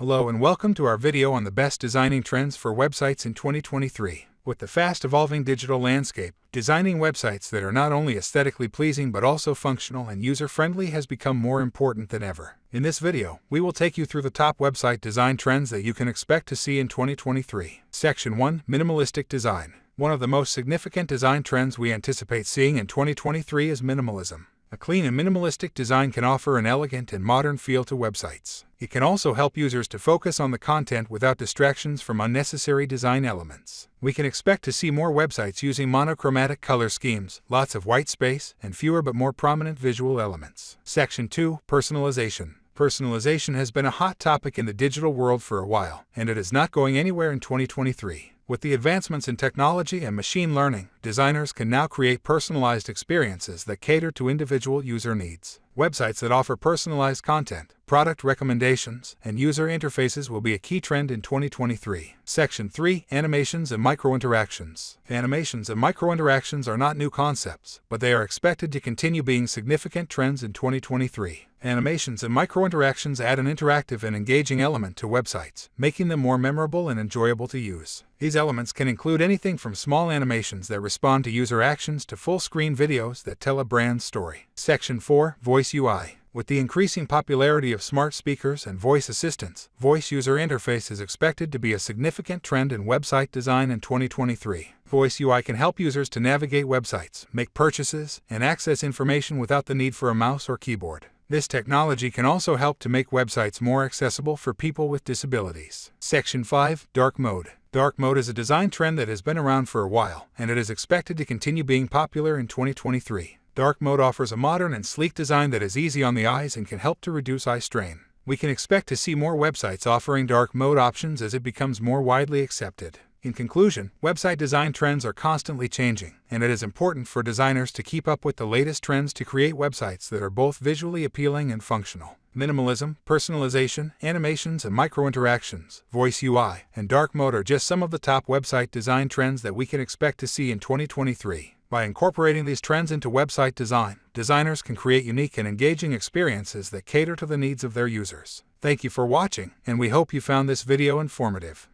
Hello and welcome to our video on the best designing trends for websites in 2023. With the fast-evolving digital landscape, designing websites that are not only aesthetically pleasing but also functional and user-friendly has become more important than ever. In this video, we will take you through the top website design trends that you can expect to see in 2023. Section 1. Minimalistic Design. One of the most significant design trends we anticipate seeing in 2023 is minimalism. A clean and minimalistic design can offer an elegant and modern feel to websites. It can also help users to focus on the content without distractions from unnecessary design elements. We can expect to see more websites using monochromatic color schemes, lots of white space, and fewer but more prominent visual elements. Section 2. Personalization. Personalization has been a hot topic in the digital world for a while, and it is not going anywhere in 2023. With the advancements in technology and machine learning, designers can now create personalized experiences that cater to individual user needs. Websites that offer personalized content, product recommendations, and user interfaces will be a key trend in 2023. Section 3. Animations and microinteractions. Animations and microinteractions are not new concepts, but they are expected to continue being significant trends in 2023. Animations and microinteractions add an interactive and engaging element to websites, making them more memorable and enjoyable to use. These elements can include anything from small animations that respond to user actions to full-screen videos that tell a brand story. Section 4. Voice UI. With the increasing popularity of smart speakers and voice assistants, voice user interface is expected to be a significant trend in website design in 2023. Voice UI can help users to navigate websites, make purchases, and access information without the need for a mouse or keyboard. This technology can also help to make websites more accessible for people with disabilities. Section 5. Dark Mode. Dark mode is a design trend that has been around for a while, and it is expected to continue being popular in 2023. Dark mode offers a modern and sleek design that is easy on the eyes and can help to reduce eye strain. We can expect to see more websites offering dark mode options as it becomes more widely accepted. In conclusion, website design trends are constantly changing, and it is important for designers to keep up with the latest trends to create websites that are both visually appealing and functional. Minimalism, personalization, animations and microinteractions, voice UI, and dark mode are just some of the top website design trends that we can expect to see in 2023. By incorporating these trends into website design, designers can create unique and engaging experiences that cater to the needs of their users. Thank you for watching, and we hope you found this video informative.